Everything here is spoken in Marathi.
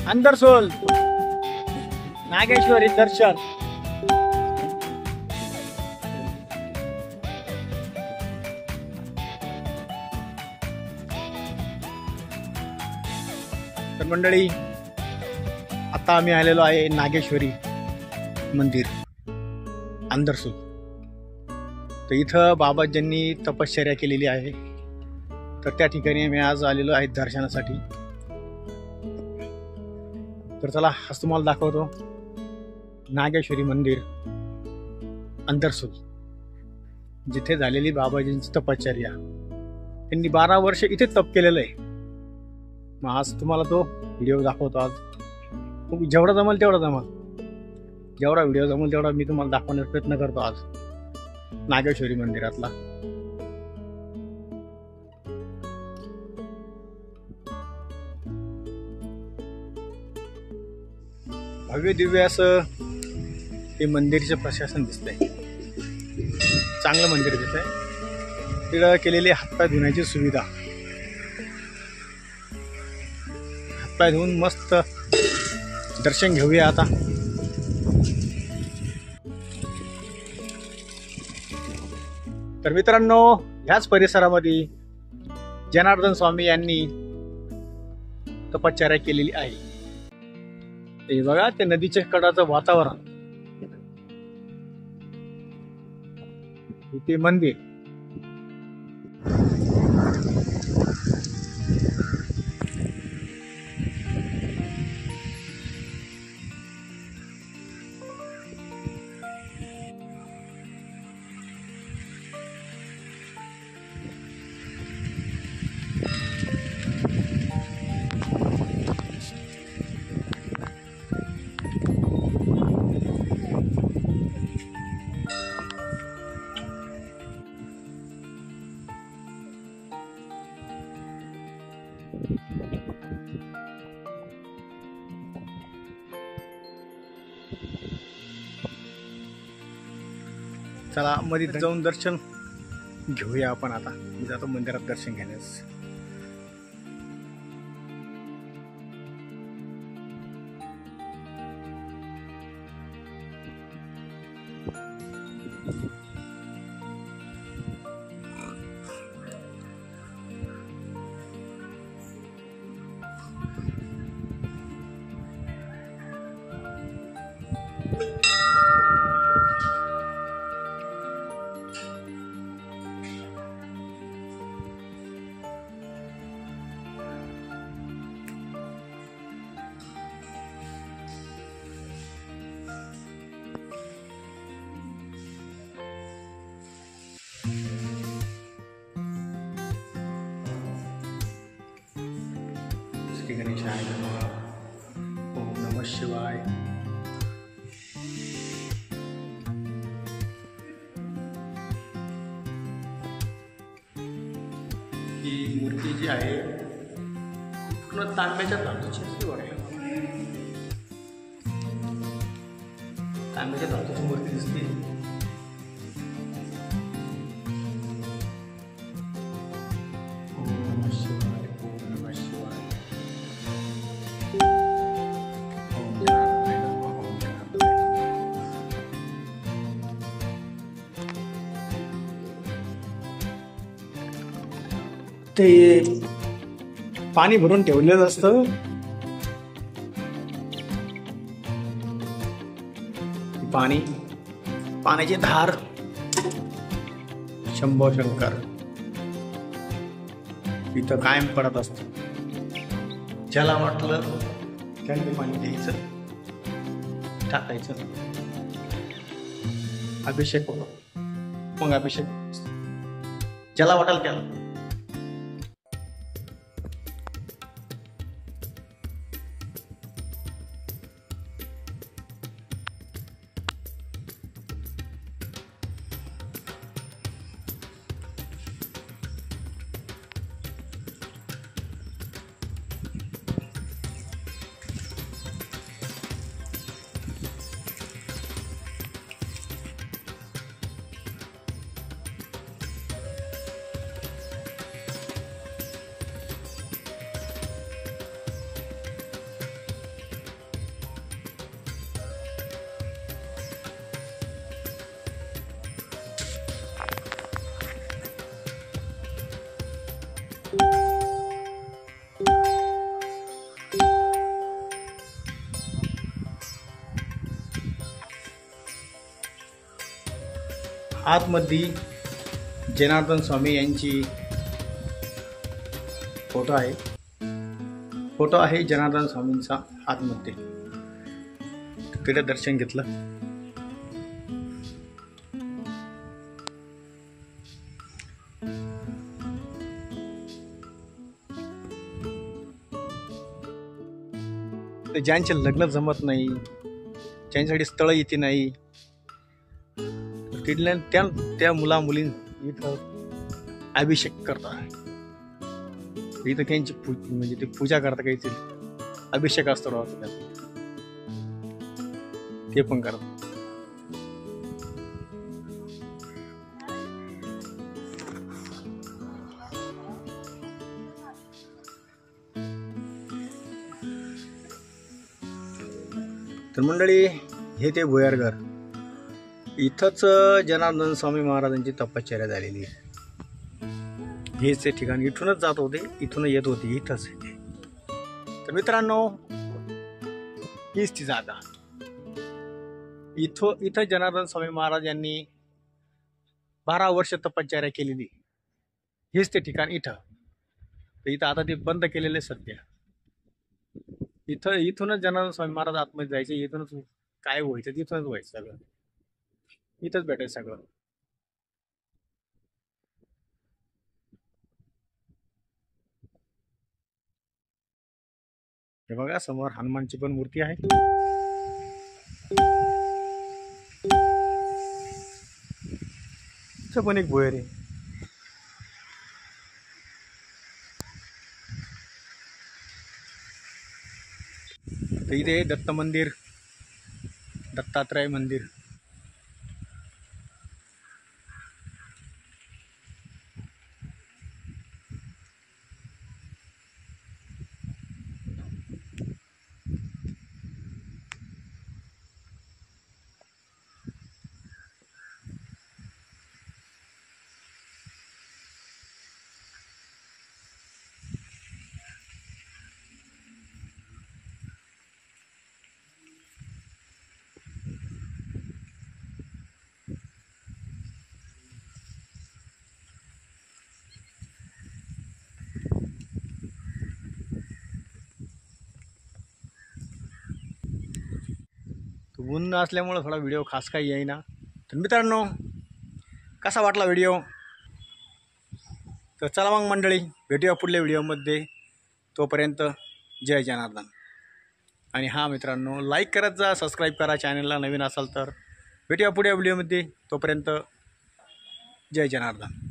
अंदरसोल नागेश्वरी दर्शन. तर मंडळी, आता आम्ही आलेलो आहे नागेश्वरी मंदिर अंदरसूल. तर इथं बाबाजींनी तपश्चर्या केलेली आहे. तर त्या ठिकाणी आम्ही आज आलेलो आहे दर्शनासाठी. तर चला आज तुम्हाला दाखवतो नागेश्वरी मंदिर अंदरसूल, जिथे झालेली बाबाजींची तपश्चर्या. त्यांनी 12 वर्ष इथे तप केलेलं आहे. मग आज तुम्हाला तो व्हिडिओ दाखवतो. आज जेवढा जमेल तेवढा जेवढा व्हिडिओ जमेल तेवढा मी तुम्हाला दाखवण्याचा प्रयत्न करतो आज नागेश्वरी मंदिरातला. भव्य दिव्य असं हे मंदिरचे प्रशासन दिसतंय. चांगलं मंदिर दिसतंय. तिथं केलेली हातपाय धुण्याची सुविधा. हातपाय धुवून मस्त दर्शन घेऊया आता. तर मित्रांनो, ह्याच परिसरामध्ये जनार्दन स्वामी यांनी तपश्चर्या केलेली आहे. हे बघा, ते नदीच्या कडाचं वातावरण, इथे मंदिर. चला मध्ये जाऊन दर्शन घेऊया आपण आता. मी जातो मंदिरात दर्शन घेण्यास. श्री गणेशाय नमः. ओम नमः शिवाय. ही मूर्ती जी आहे पूर्ण तांब्याच्या धातूची असते बघा. तांब्याच्या धातूची मूर्ती दिसते. ते पाणी भरून ठेवलेलं असतं. पाण्याची धार. शंभो शंकर इथं कायम पडत असत. ज्याला वाटलं त्यांनी पाणी घ्यायचं, टाकायचं, अभिषेक होतो. मग अभिषेक ज्याला वाटेल त्याला. आतमध्ये जनार्दन स्वामी यांची फोटो आहे जनार्दन स्वामींचा आतमध्ये. तिथे दर्शन घेतलं. ज्यांचे लग्न जमत नाही, ज्यांच्यासाठी स्थळ येते नाही, तिथल्या त्या मुला मुली इथं अभिषेक करतात. इथं त्यांची म्हणजे ते पूजा करतात, काहीतरी अभिषेक असतो राहतो ते पण करतात. तर मंडळी, हे ते भुयारघर, इथंच जनार्दन स्वामी महाराजांची तपश्चर्या झालेली आहे. हेच ते ठिकाण. इथूनच जात होते, इथून येत होते, इथंच. तर मित्रांनो, हीच ती जागा. इथं जनार्दन स्वामी महाराज यांनी 12 वर्ष तपश्चर्या केलेली. हेच ते ठिकाण इथं. तर इथं आता ते बंद केलेले सध्या. इथूनच जनार्दन स्वामी महाराज आतमध्ये जायचे, इथूनच काय व्हायचं तिथूनच व्हायचं सगळं. इथंच भेटायचं सगळं. हे बघा, समोर हनुमानची पण मूर्ती आहे. इथं पण एक भुयार आहे. तर इथे दत्त मंदिर, दत्तात्रय मंदिर. ऊन असल्यामुळं थोडा व्हिडिओ खास काही येईना. तर मित्रांनो, कसा वाटला व्हिडिओ? तर चला मग मंडळी, भेटूया पुढल्या व्हिडिओमध्ये. तोपर्यंत जय जनार्दन. आणि हां मित्रांनो, लाईक करत जा, सबस्क्राईब करा चॅनलला नवीन असाल तर. भेटूया पुढल्या व्हिडिओमध्ये. तोपर्यंत जय जनार्दन.